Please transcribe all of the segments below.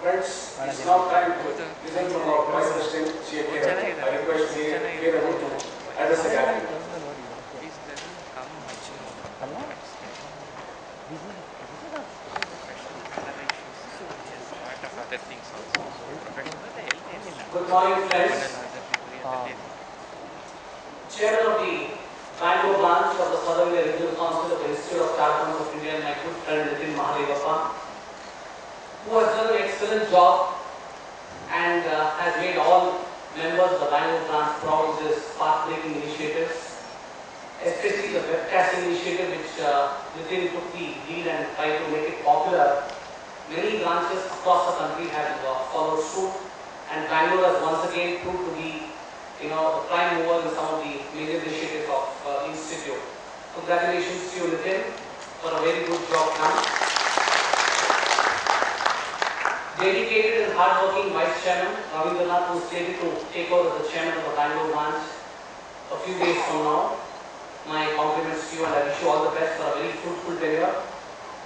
Friends, it's now time to listen from our Vice President, CA. I request CA to address the gathering. Good morning, friends. Chairman of the Bangalore branch of the Southern India Regional Council of the Institute of Chartered of India, my good friend Nitin Mahadevappa, who has done an excellent job and has made all members of the Bangalore branch proud of this path-breaking initiatives, especially the webcasting initiative which Nitin took the lead and tried to make it popular. Many branches across the country have followed suit, and Bangalore has once again proved to be the prime mover in some of the major initiatives of the Institute. Congratulations to you, Nitin, for a very good job done. Dedicated and hardworking Vice Chairman, Ravindranath, who is slated to take over the Chairman of the Bangalore branch a few days from now. My compliments to you and I wish you all the best for a very fruitful tenure.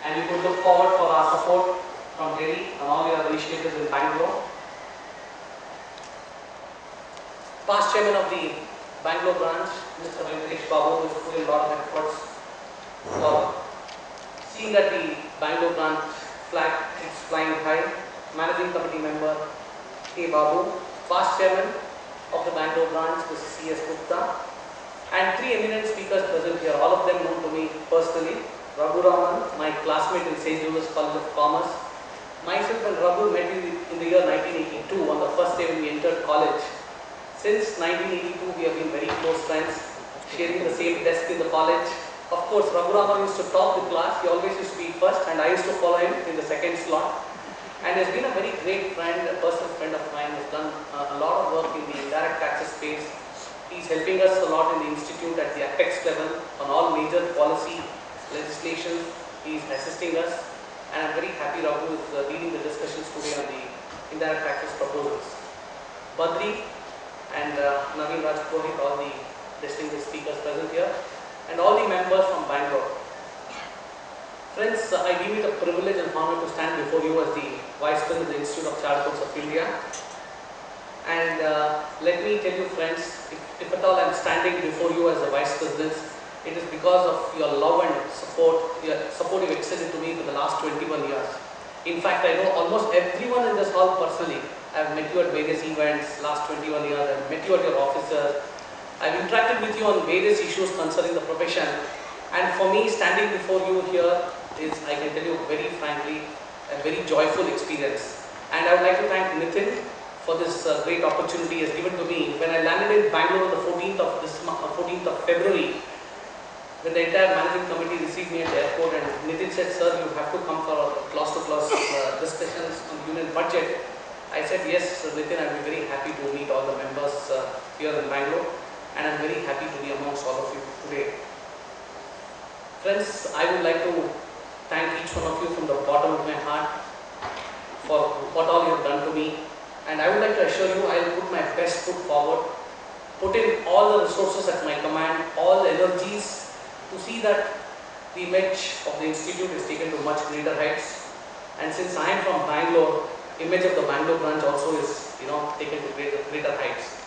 And you could look forward for our support from Delhi and all the other initiatives in Bangalore. Past Chairman of the Bangalore branch, Mr. Venkatesh Babu, is putting a lot of efforts for seeing that the Bangalore branch flag is flying high. Managing Committee Member K. Babu, Past Chairman of the Bangalore branch, Mr. C.S. Gupta, and three eminent speakers present here, all of them known to me personally. Raghu Raman, my classmate in St. Joseph's College of Commerce. Myself and Raghu met in the year 1982 on the first day when we entered college. Since 1982, we have been very close friends, sharing the same desk in the college. Of course, Raghu Raman used to top the class. He always used to be first, and I used to follow him in the second slot. And has been a very great friend, a personal friend of mine. Has done a lot of work in the indirect taxes space. He's helping us a lot in the institute at the apex level on all major policy legislation. He's assisting us, and I'm very happy Raghu is leading the discussions today on the indirect taxes proposals. Badri and Naveen Rajpurohit, all the distinguished speakers present here, and all the members from Bangalore. Friends, I deem it a privilege and honor to stand before you as the Vice President of the Institute of Chartered Accountants of India. And let me tell you, friends, if at all I am standing before you as the Vice President, it is because of your love and support, your support you've extended to me for the last 21 years. In fact, I know almost everyone in this hall personally. I've met you at various events last 21 years. I've met you at your offices. I've interacted with you on various issues concerning the profession. And for me, standing before you here is, I can tell you very frankly, a very joyful experience. And I would like to thank Nitin for this great opportunity he has given to me. When I landed in Bangalore on the 14th of February, when the entire managing committee received me at the airport, and Nitin said, "Sir, you have to come for class-to-class discussions on the union budget." I said, "Yes, Nitin, I'll be very happy to meet all the members here in Bangalore, and I'm very happy to be amongst all of you today." Friends, I would like to thank each one of you from the bottom of my heart for what all you have done to me, and I would like to assure you I will put my best foot forward, put in all the resources at my command, all the energies to see that the image of the institute is taken to much greater heights. And since I am from Bangalore, image of the Bangalore branch also is taken to greater heights.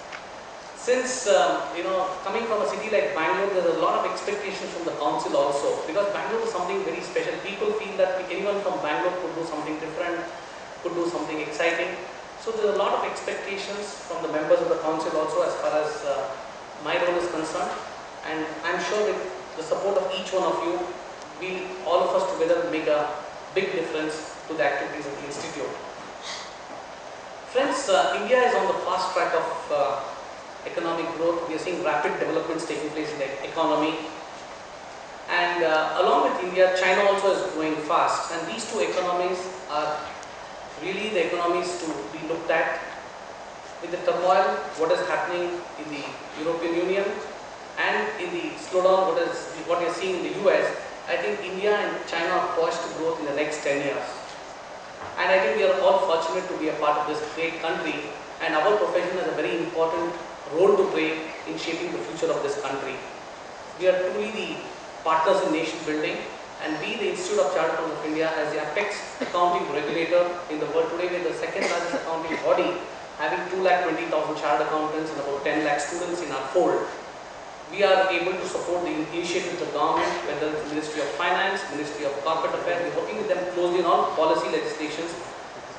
Since coming from a city like Bangalore, there is a lot of expectations from the council also, because Bangalore is something very special. People feel that anyone from Bangalore could do something different, could do something exciting. So there are a lot of expectations from the members of the council also as far as my role is concerned. And I'm sure with the support of each one of you, all of us together make a big difference to the activities of the institute. Friends, India is on the fast track of economic growth. We are seeing rapid developments taking place in the economy, and along with India, China also is growing fast, and these two economies are really the economies to be looked at. With the turmoil, what is happening in the European Union, and in the slowdown, what we are seeing in the US, I think India and China are poised to grow in the next 10 years. And I think we are all fortunate to be a part of this great country, and our profession has a very important role to play in shaping the future of this country. We are truly the partners in nation building, and we, the Institute of Chartered Accountants of India, as the apex accounting regulator in the world today, we are the body, having 2,20,000 chartered accountants and about 10 lakh students in our fold, we are able to support the initiatives of the government, whether it's the Ministry of Finance, Ministry of Corporate Affairs. We're working with them closely on all policy legislations,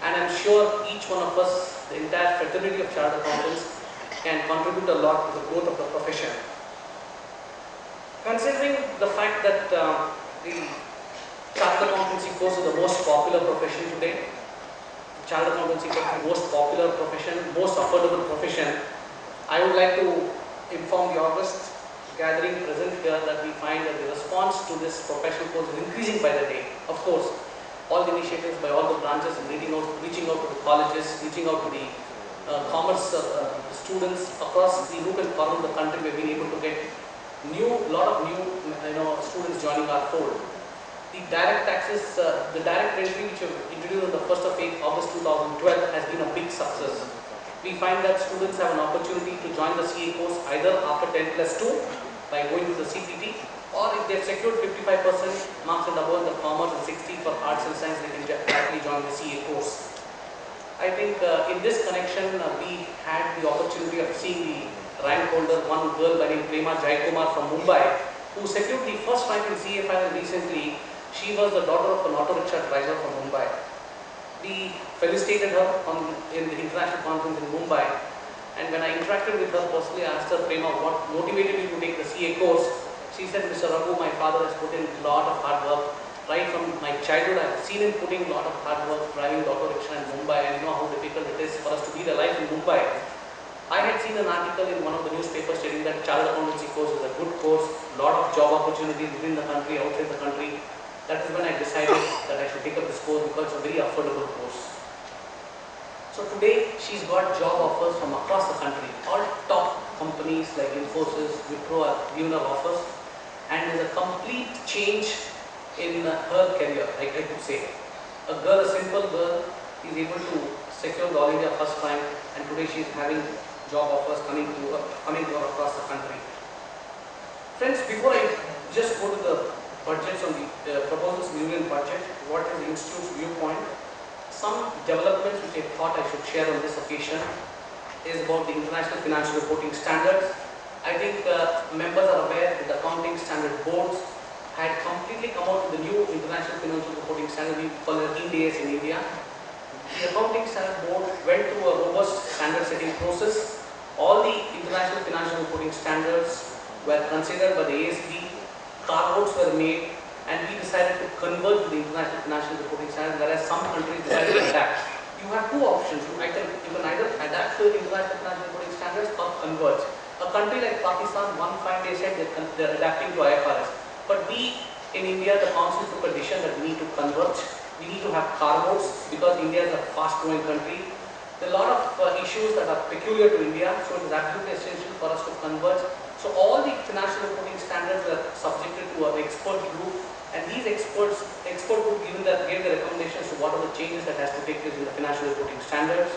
and I'm sure each one of us, the entire fraternity of chartered accountants, can contribute a lot to the growth of the profession. Considering the fact that the chartered accountancy course is the most popular profession today, chartered accountancy course is the most popular profession, most affordable profession, I would like to inform the august gathering present here that we find that the response to this professional course is increasing by the day. Of course, all the initiatives by all the branches and reaching out to the colleges, reaching out to the commerce students across the nook and corner of the country. We've been able to get lot of new students joining our fold. The direct taxes, the direct entry which we introduced on the 1st of August 2012 has been a big success. We find that students have an opportunity to join the CA course either after 10+2 by going to the CPT, or if they've secured 55% marks and above in the commerce and 60 for arts and science, they can directly join the CA course. I think in this connection, we had the opportunity of seeing the rank holder, one girl by name Prema Jaikumar from Mumbai, who secured the first rank in CA final recently. She was the daughter of an auto rickshaw driver from Mumbai. We felicitated her in the international conference in Mumbai, and when I interacted with her personally, I asked her, Prema, what motivated you to take the CA course? She said, Mr. Raghu, my father has put in a lot of hard work. Right from my childhood, I've seen him putting a lot of hard work driving the auto rickshaw in Mumbai, and you know how difficult it is for us to lead a life in Mumbai. I had seen an article in one of the newspapers stating that chartered accountancy course is a good course, a lot of job opportunities within the country, outside the country. That is when I decided that I should take up this course because it's a very affordable course. So today, she's got job offers from across the country. All top companies like Infosys, Wipro have given her offers, and there's a complete change in her career, like I could say. A simple girl, is able to secure the All India first rank, and today she's having job offers coming to her across the country. Friends, before I just go to the budgets on the proposals union budget, what is the institute's viewpoint? Some developments which I thought I should share on this occasion is about the International Financial Reporting Standards. I think members are aware that the Accounting Standard Boards had completely come out with the new International Financial Reporting Standard, we call it IND-AS in India. The Accounting Standard Board went through a robust standard setting process. All the International Financial Reporting Standards were considered by the ASB, carve-outs were made, and we decided to convert to the International Financial Reporting Standards, whereas some countries decided to adapt. You have two options. You can either adapt to the International Financial Reporting Standards or converge. A country like Pakistan, one fine day said they're adapting to IFRS. But we in India, the council took a decision that we need to converge. We need to have carve-outs because India is a fast-growing country. There are a lot of issues that are peculiar to India, so it is absolutely essential for us to converge. So all the financial reporting standards are subjected to an expert group, and these expert group gave the recommendations to what are the changes that has to take place in the financial reporting standards.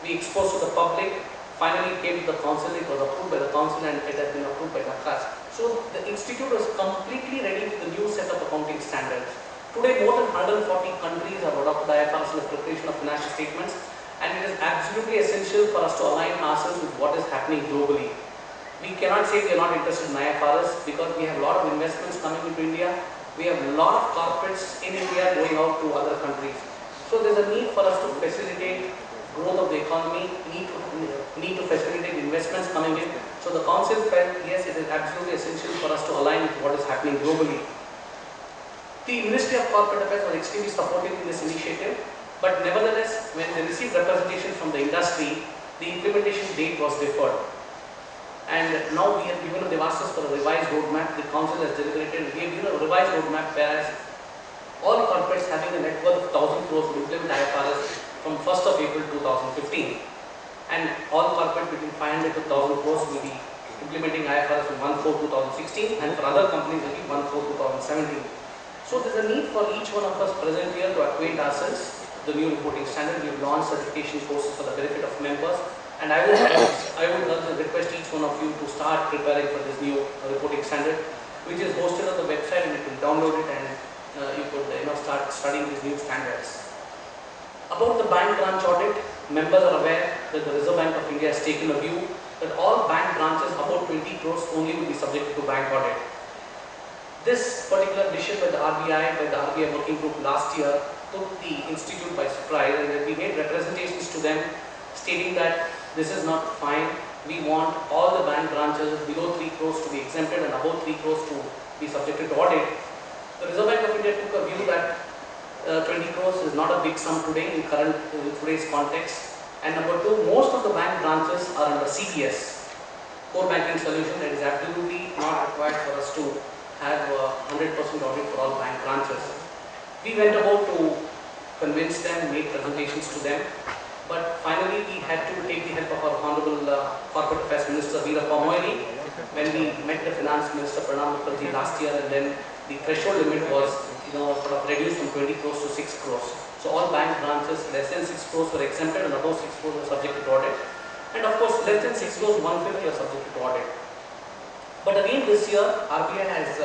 We exposed to the public. Finally, it came to the council. It was approved by the council, and it has been approved by NAFCAS. So the institute was completely ready with the new set of accounting standards. Today, more than 140 countries have adopted IFRS in the preparation of financial statements, and it is absolutely essential for us to align ourselves with what is happening globally. We cannot say we are not interested in IFRS because we have a lot of investments coming into India. We have a lot of corporates in India going out to other countries. So there is a need for us to facilitate growth of the economy, need to facilitate investments coming in. So the council felt, yes, it is absolutely essential for us to align with what is happening globally. The Ministry of Corporate Affairs was extremely supportive in this initiative, but nevertheless, when they received representation from the industry, the implementation date was deferred. And now they've asked us for a revised roadmap. The council has deliberated, we have given a revised roadmap, whereas all corporates having a net worth of 1,000 crores will implement IFRS from 1st of April 2015. And all corporates between 500 to 1,000 crores will be implementing IFRS from 1/4/2016, and for other companies it will be 1/4/2017. So there's a need for each one of us present here to acquaint ourselves with the new reporting standard. We have launched certification courses for the benefit of members. And I would request each one of you to start preparing for this new reporting standard, which is hosted on the website, and you can download it and you could start studying these new standards. About the bank branch audit, members are aware that the Reserve Bank of India has taken a view that all bank branches above 20 crores only will be subjected to bank audit. This particular decision by the RBI working group last year took the institute by surprise, and we made representations to them stating that this is not fine. We want all the bank branches below 3 crores to be exempted and above 3 crores to be subjected to audit. The Reserve Bank of India took a view that 20 crores is not a big sum today in today's context. And number two, most of the bank branches are under CBS, core banking solution. It is absolutely not required for us to have a 100% audit for all bank branches. We went about to convince them, make presentations to them, but finally we had to take the help of our Honorable Corporate Affairs Minister Veerappa Moily when we met the Finance Minister Pranab Mukherjee last year, and then the threshold limit was sort of reduced from 20 crores to 6 crores. So all bank branches less than 6 crores were exempted and above 6 crores were subjected to audit. And of course less than 6 crores, 1/5 are subjected to audit. But again this year RBI has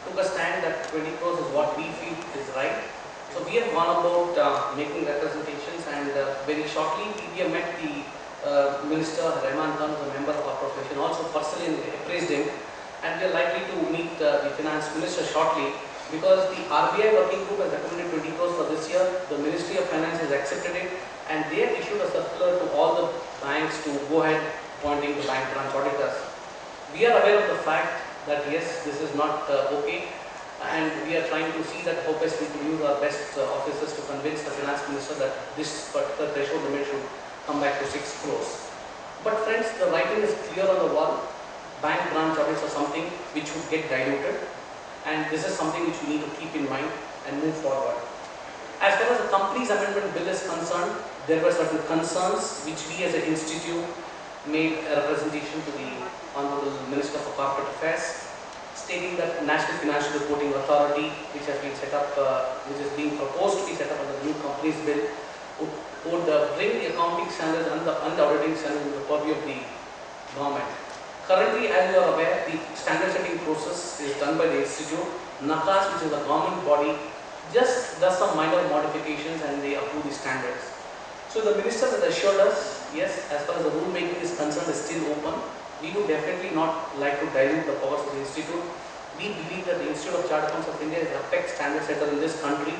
took a stand that 20 crores is what we feel is right. So we have gone about making representations, and very shortly we have met the Minister Rahman Khan, who is a member of our profession, also personally appraised him, and we are likely to meet the Finance Minister shortly, because the RBI working group has recommended 20 crores for this year. The Ministry of Finance has accepted it, and they have issued a circular to all the banks to go ahead appointing the bank branch auditors. We are aware of the fact that yes, this is not okay, and we are trying to see that how best we can use our best officers to convince the Finance Minister that this particular threshold limit should come back to 6 crores. But friends, the writing is clear on the wall. Bank branch audits are something which would get diluted, and this is something which we need to keep in mind and move forward. As far as the Companies Amendment Bill is concerned, there were certain concerns which we as an institute made a representation to the Honorable Minister for Corporate Affairs, stating that National Financial Reporting Authority, which has been set up, which is being proposed to be set up under the new Companies Bill, would bring the accounting standards and the auditing standards into the purview of the government. Currently, as you are aware, the standard setting process is done by the institute. NACAS, which is a government body, just does some minor modifications and they approve the standards. So the minister has assured us, yes, as far as the rule making is concerned, is still open. We would definitely not like to dilute the powers of the institute. We believe that the Institute of Chartered Accountants of India is a apex standard setter in this country,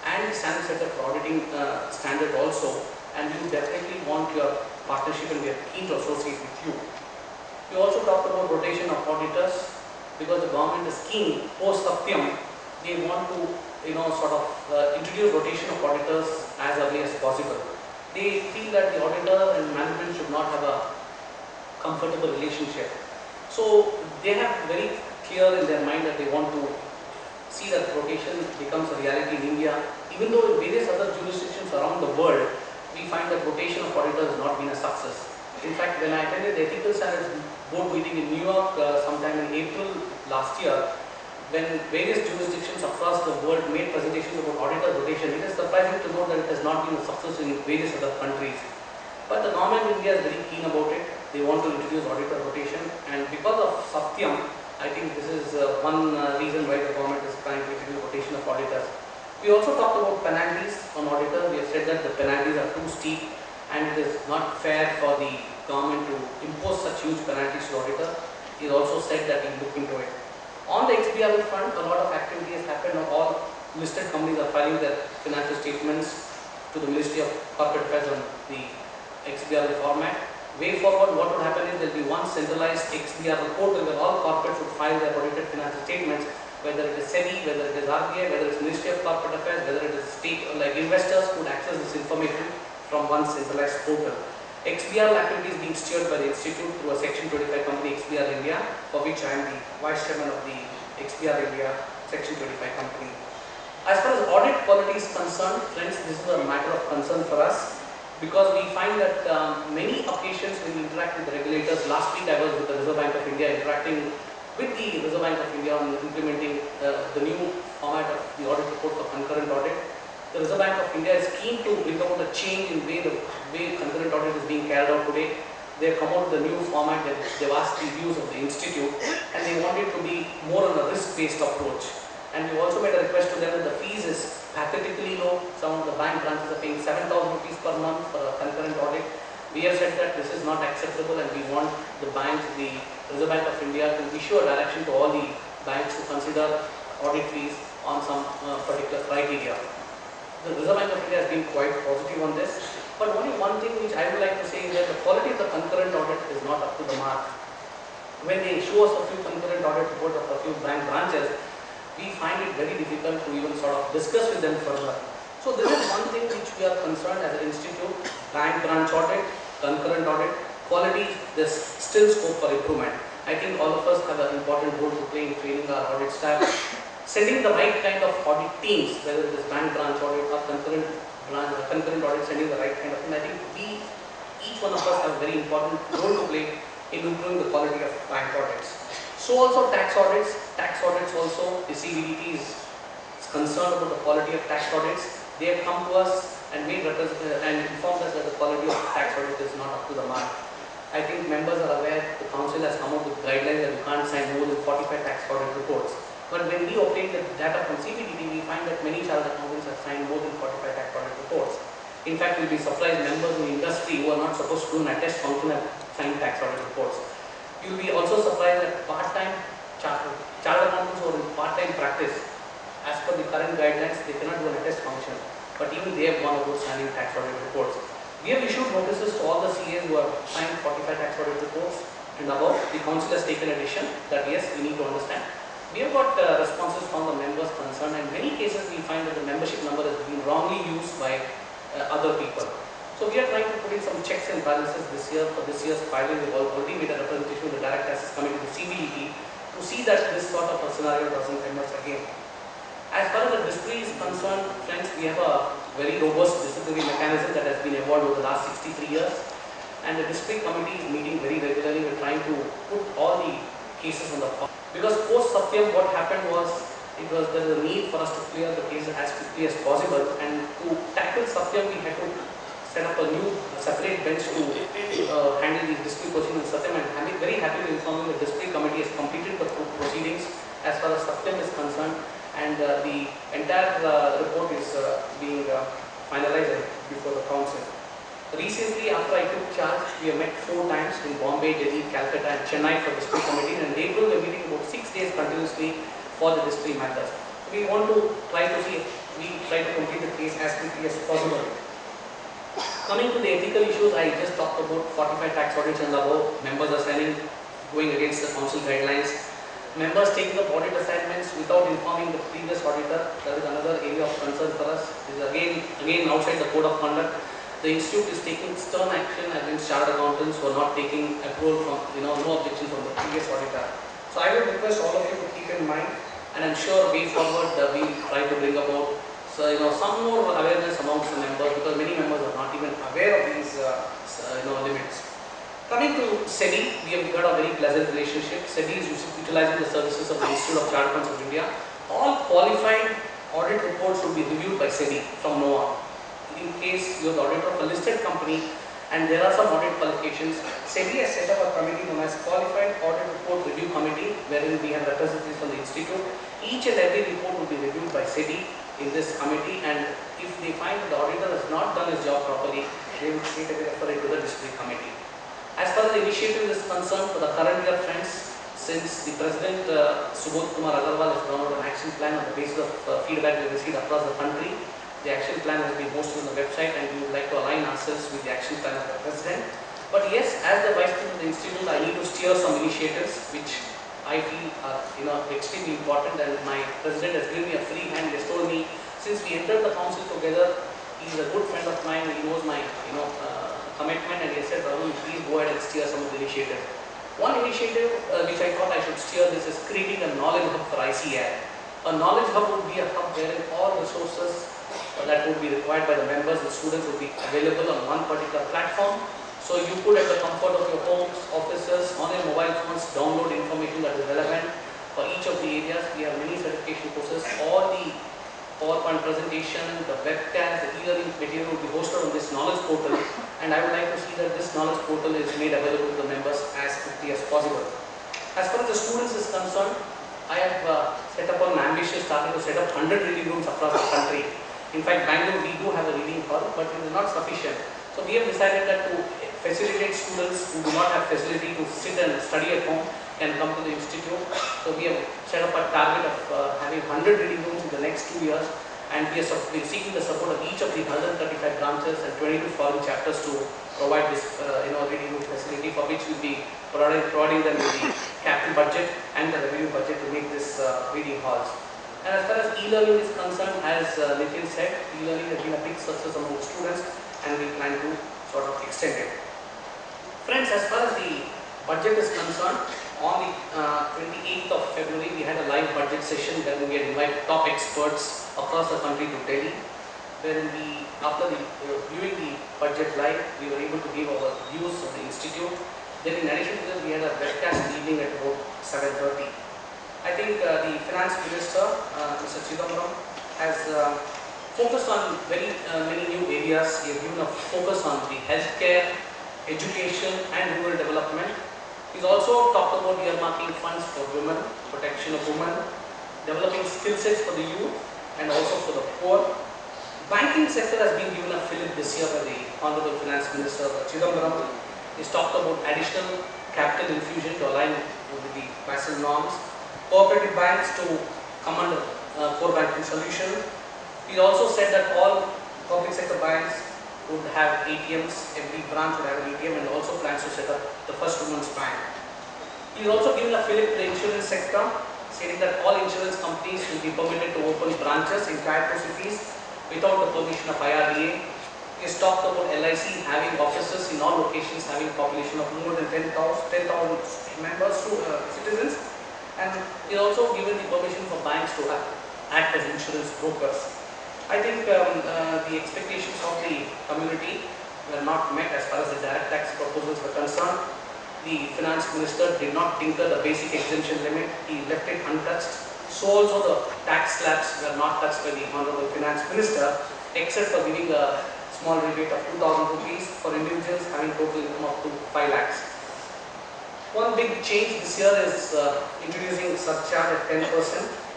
and the standard setter for auditing standard also, and we would definitely want your partnership, and we are keen to associate with you. We also talked about rotation of auditors, because the government is keen, post Satyam, they want to introduce rotation of auditors as early as possible. They feel that the auditor and management should not have a comfortable relationship. So they have very clear in their mind that they want to see that rotation becomes a reality in India. Even though in various other jurisdictions around the world, we find that rotation of auditors has not been a success. In fact, when I attended the Ethical Standards Board meeting in New York sometime in April last year, when various jurisdictions across the world made presentations about auditor rotation, it is surprising to note that it has not been a success in various other countries. But the government in India is very keen about it. They want to introduce auditor rotation, and because of Satyam, I think this is one reason why the government is trying to introduce rotation of auditors. We also talked about penalties on auditors. We have said that the penalties are too steep, and it is not fair for the government to impose such huge penalties to the auditor. He also said that he will look into it. On the XBRL front, a lot of activity has happened. All listed companies are filing their financial statements to the Ministry of Corporate Affairs on the XBRL format. Way forward, what would happen is there will be one centralized XBRL portal where all corporates would file their audited financial statements, whether it is SEBI, whether it is RBI, whether it is Ministry of Corporate Affairs, whether it is state, like investors could access this information from one centralized portal. XBRL activity is being steered by the Institute through a Section 25 company, XBRL India, for which I am the Vice Chairman of the XBRL India Section 25 company. As far as audit quality is concerned, friends, this is a matter of concern for us, because we find that many occasions when we interact with the regulators, last week I was with the Reserve Bank of India interacting with the Reserve Bank of India on implementing the new format of the audit report for concurrent audit. The Reserve Bank of India is keen to bring about a change in the way concurrent audit is being carried out today. They have come out with a new format that they've asked the views of the institute, and they want it to be more on a risk-based approach. And we also made a request to them that the fees is pathetically low. Some of the bank branches are paying 7,000 rupees per month for a concurrent audit. We have said that this is not acceptable and we want the banks, the Reserve Bank of India, to issue a direction to all the banks to consider audit fees on some particular criteria. The Reserve Bank of India has been quite positive on this, but only one thing which I would like to say is that the quality of the concurrent audit is not up to the mark. When they show us a few concurrent audit reports of a few bank branches, we find it very difficult to even sort of discuss with them further. So this is one thing which we are concerned as an institute: bank branch audit, concurrent audit, quality. There's still scope for improvement. I think all of us have an important role to play in training our audit staff, sending the right kind of audit teams, whether it is bank branch audit or concurrent audit, sending the right kind of thing. I think each one of us have a very important role to play in improving the quality of bank audits. So also tax audits. Tax audits also, the CBDT is concerned about the quality of tax audits. They have come to us and informed us that the quality of tax audit is not up to the mark. I think members are aware the council has come up with guidelines that you can't sign more than 45 tax audit reports. But when we obtain the data from CBDT, we find that many chartered accountants have signed more than 45 tax audit reports. In fact, we'll be surprised members in the industry who are not supposed to do an attest function have signed tax audit reports. You'll be also surprised that part-time chartered accountants who are in part-time practice, as per the current guidelines, they cannot do an attest function. But even they have gone about signing tax audit reports. We have issued notices to all the CAs who have signed 45 tax audit reports and above. The council has taken a decision that yes, we need to understand. We have got responses from the members concerned, and in many cases we find that the membership number has been wrongly used by other people. So we are trying to put in some checks and balances this year. For this year's filing, we have already made a representation with the direct taxes committee to the CBDT to see that this sort of a scenario doesn't emerge again. As far as the discipline is concerned, friends, we have a very robust disciplinary mechanism that has been evolved over the last 63 years, and the discipline committee is meeting very regularly. We're trying to put all the cases on the file. Because post Satyam, what happened was, there was a need for us to clear the cases as quickly as possible, and to tackle Satyam, we had to set up a new separate bench to handle these discipline proceedings in Satyam, and I'm very happy to inform you that the discipline committee has completed the proceedings as far as Satyam is concerned, and the entire report is being finalized before the council. Recently, after I took charge, we have met 4 times in Bombay, Delhi, Calcutta and Chennai for discipline committee, and in April we are meeting about 6 days continuously for the discipline matters. We want to try to complete the case as quickly as possible. Coming to the ethical issues, I just talked about 45 tax audits and above. Members are signing, going against the council guidelines. Members taking up audit assignments without informing the previous auditor, that is another area of concern for us. This is again outside the code of conduct. The institute is taking stern action against chartered accountants who are not taking approval from, no objection from the previous auditor. So I would request all of you to keep in mind, and I'm sure way forward we try to bring about some more awareness amongst the members, because many members are not even aware of these limits. Coming to SEBI, we have got a very pleasant relationship. SEBI is utilizing the services of the Institute of Chartered Accountants of India. All qualified audit reports will be reviewed by SEBI from now on. In case you are the auditor of a listed company and there are some audit qualifications, SEBI has set up a committee known as Qualified Audit Report Review Committee, wherein we have representatives from the institute. Each and every report will be reviewed by SEBI in this committee, and if they find that the auditor has not done his job properly, they will take a refer it to the disciplinary committee. As far as the initiative is concerned, for the current year, friends, since the President Subodh Kumar Agarwal has drawn out an action plan on the basis of feedback we received across the country, the action plan has been posted on the website, and we would like to align ourselves with the action plan of the President. But yes, as the Vice President of the Institute, I need to steer some initiatives which I feel are extremely important, and my President has given me a free hand. He has told me, since we entered the council together, he is a good friend of mine, he knows my commitment, and he said, Rahul, please go ahead and steer some of the initiatives. One initiative which I thought I should steer this is creating a knowledge hub for ICAI. A knowledge hub would be a hub wherein all resources that would be required by the members and students would be available on one particular platform. So you could, at the comfort of your homes, offices, on your mobile phones, download information that is relevant for each of the areas. We have many certification courses. All the PowerPoint presentation, the webcast, the e-learning material will be hosted on this knowledge portal, and I would like to see that this knowledge portal is made available to the members as quickly as possible. As far as the students is concerned, I have set up an ambitious target to set up 100 reading rooms across the country. In fact, Bangalore, we do have a reading hall, but it is not sufficient. So we have decided that to facilitate students who do not have facility to sit and study at home can come to the institute. So we have set up a target of having 100 reading rooms in the next 2 years, and we are seeking the support of each of the 135 branches and 22 foreign chapters to provide this reading room facility, for which we will be providing them with the capital budget and the revenue budget to make this reading halls. And as far as e-learning is concerned, as Nitin said, e-learning has been a big success among the students, and we plan to sort of extend it. Friends, as far as the budget is concerned, on the 28th of February, we had a live budget session where we had invited top experts across the country to Delhi, wherein after viewing the budget live, we were able to give our views of the institute. Then in addition to this, we had a webcast evening at about 7:30. I think the Finance Minister, Mr. Chidambaram, has focused on very many new areas. He has given a focus on the healthcare, education and rural development. He's also talked about earmarking funds for women, protection of women, developing skill sets for the youth and also for the poor. Banking sector has been given a fillip this year by the Honorable Finance Minister Chidambaram. He's talked about additional capital infusion to align with the Basel norms, cooperative banks to come under core banking solution. He also said that all public sector banks would have ATMs, every branch would have an ATM, and also plans to set up the first women's bank. He is also given a fillip to the insurance sector, stating that all insurance companies will be permitted to open branches in Tier 2 cities without the permission of IRDA. He has talked about LIC having offices in all locations having a population of more than 10,000 members to citizens, and he has also given the permission for banks to act as insurance brokers. I think the expectations of the community were not met as far as the direct tax proposals were concerned. The Finance Minister did not tinker the basic exemption limit, he left it untouched. So also the tax slabs were not touched by the Honorable Finance Minister, except for giving a small rebate of 2,000 rupees for individuals having total income up to 5 lakhs. One big change this year is introducing surcharge at 10%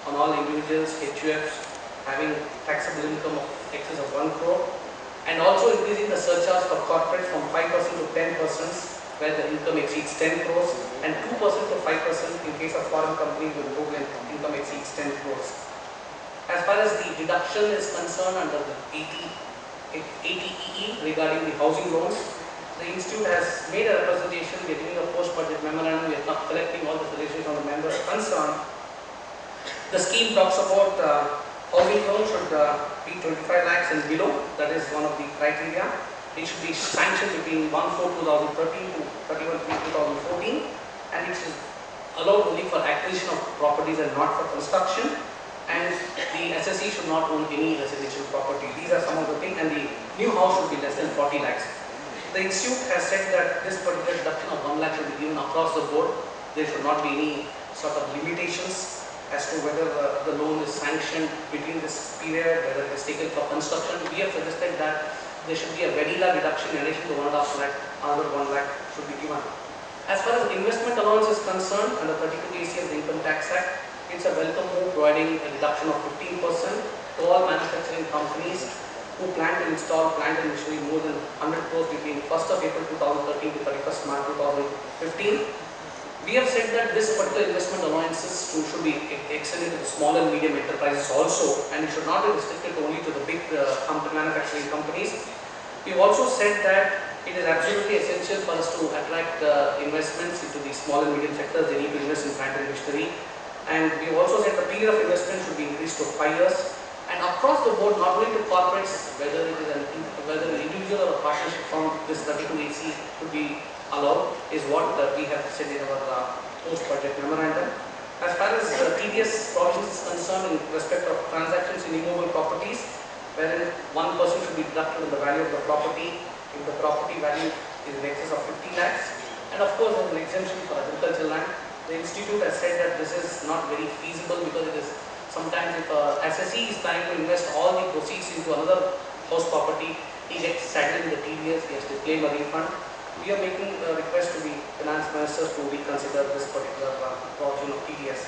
on all individuals, HUFs, having taxable income of excess of 1 crore, and also increasing the surcharge for corporates from 5% to 10% where the income exceeds 10 crores, and 2% to 5% in case of foreign companies with total income exceeds 10 crores. As far as the deduction is concerned under the 80EE regarding the housing loans, the institute has made a representation. We are giving a post-budget memorandum. We are not collecting all the suggestions from the members concerned. The scheme talks about housing loan should be 25 lakhs and below. That is one of the criteria. It should be sanctioned between 1/4/2013 to 31/3/2014, and it is allowed only for acquisition of properties and not for construction. And the SSE should not own any residential property. These are some of the things, and the new house should be less than 40 lakhs. The institute has said that this particular deduction of 1 lakh should be given across the board. There should not be any sort of limitations as to whether the loan is sanctioned between this period, whether it is taken for construction. We have suggested that there should be a vanilla deduction in addition to 1.5 lakh, another 1 lakh should be given. As far as investment allowance is concerned, under 32 AC of the Income Tax Act, it's a welcome move, providing a deduction of 15% to all manufacturing companies who plan to install plant and machinery more than 100 crores between 1st of April 2013 to 31st March 2015. We have said that this particular investment allowances should be extended to the small and medium enterprises also, and it should not be restricted only to the big manufacturing companies. We have also said that it is absolutely essential for us to attract investments into the small and medium sectors. They need to invest in plant and machinery. And we have also said the period of investment should be increased to 5 years. And across the board, not only to corporates, whether it is whether an individual or a partnership firm, this 32 AC should be allowed, is what we have said in our post-budget memorandum. As far as TDS provisions is concerned in respect of transactions in immovable properties, wherein 1% should be deducted on the value of the property if the property value is in excess of 50 lakhs. And of course, there is an exemption for agricultural land. The institute has said that this is not very feasible because it is sometimes if SSE is trying to invest all the proceeds into another house property, he gets saddled with the TDS, he has to claim a refund. We are making a request to the finance minister to reconsider this particular provision of TDS.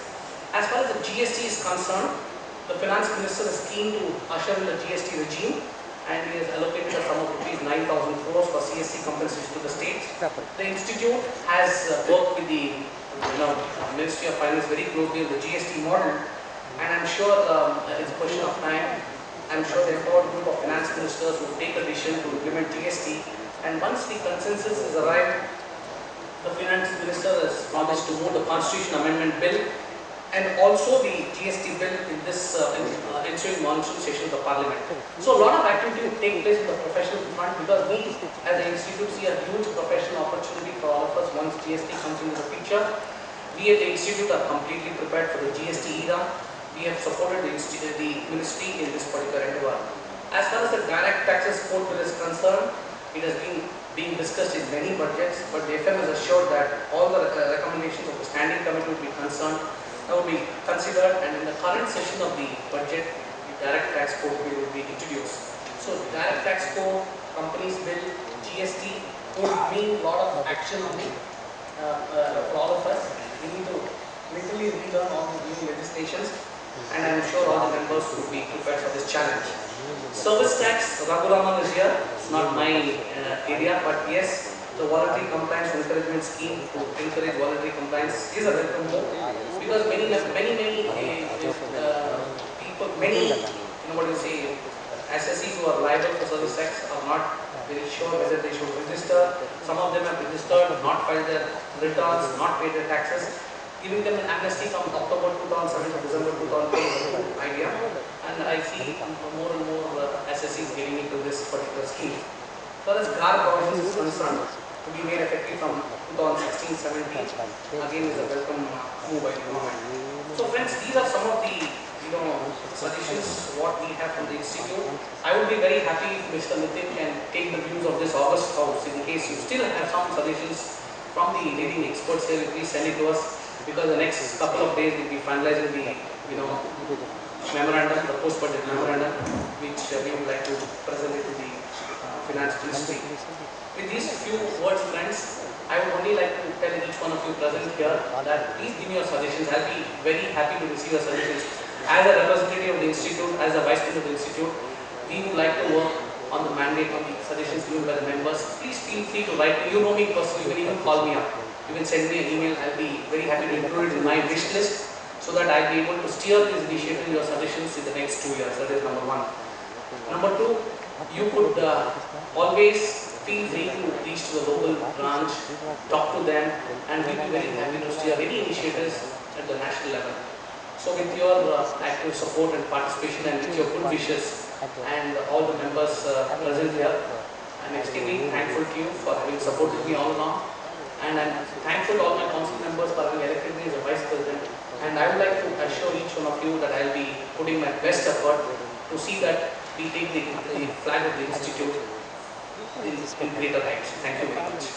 As far as the GST is concerned, the Finance Minister is keen to usher in the GST regime, and he has allocated a sum of rupees 9,000 crores for CST compensation to the states. The institute has worked with the Ministry of Finance very closely on the GST model, and I'm sure it's a question of time. I'm sure the empowered group of finance ministers will take a decision to implement GST, and once the consensus is arrived, the finance minister has promised to move the constitution amendment bill and also the GST bill in this ensuing monsoon session of the parliament. So a lot of activity will take place in the professional front, because we as an institute see a huge professional opportunity for all of us once GST comes into the picture. We at the institute are completely prepared for the GST era. We have supported the ministry in this particular endeavor. As far as the direct taxes code bill is concerned, it has been being discussed in many budgets, but the FM has assured that all the recommendations of the standing committee will be considered, and in the current session of the budget, the direct tax code bill will be introduced. So direct tax code, companies bill, GST would mean a lot of action on the for all of us. We need to literally relearn all the new legislations, and I am sure all the members will be prepared for this challenge. Service tax, Raghuraman is here. It's not my area, but yes, the voluntary compliance encouragement scheme to encourage voluntary compliance is a welcome move, because many people, SSEs who are liable for service tax are not very sure whether they should register. Some of them have registered, not filed their returns, not paid their taxes. Giving them an amnesty from October 2007 to December 2008 is a good idea, and I see more and more SSEs getting into this particular scheme. As far as GAR provisions is concerned, to be made effective from 2016-17, again is a welcome move by the government. So friends, these are some of the suggestions what we have from the institute. I would be very happy if Mr. Nitin can take the views of this August House. In case you still have some suggestions from the leading experts here, please send it to us, because the next couple of days we'll be finalizing the memorandum, the post-budget memorandum, which we would like to present it to the finance ministry. With these few words, friends, I would only like to tell each one of you present here that please give me your suggestions. I'll be very happy to receive your suggestions. As a representative of the institute, as a vice president of the institute, we would like to work on the mandate, on the suggestions given by the members. Please feel free to write me. You know me personally, you can even call me up. You can send me an email. I'll be very happy to include it in my wish list, so that I'll be able to steer this initiative, your suggestions in the next 2 years. That is number one. Number two, you could always feel free to reach to the local branch, talk to them, and we'll be very happy to steer any initiatives at the national level. So with your active support and participation, and with your good wishes, and all the members present here, I'm extremely thankful to you for having supported me all along, and I'm thankful to all my council members for having elected me as a vice president. And I would like to assure each one of you that I'll be putting my best effort to see that we take the flag of the institute in greater heights. Thank you very much.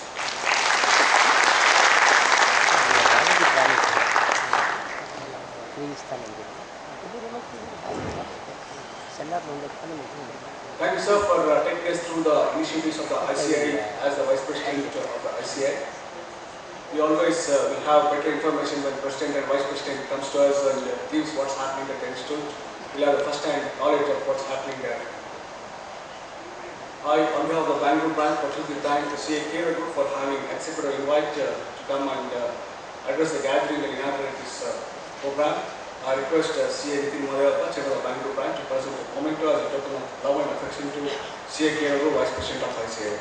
Thank you, sir, for taking us through the initiatives of the ICI as the Vice President of the ICI. We always will have better information when President and Vice President comes to us and gives what's happening at the institute. We'll have the first-hand knowledge of what's happening there. I, on behalf of the Bangalore branch, particularly thank the CA Kera Group for having accepted our invite to come and address the gathering and inaugurate this program. I request CA Nitin Madhyappa, Chairman of the Bangalore branch, to present a memento as a token of love and affection to CA Kera Group, Vice President of ICI.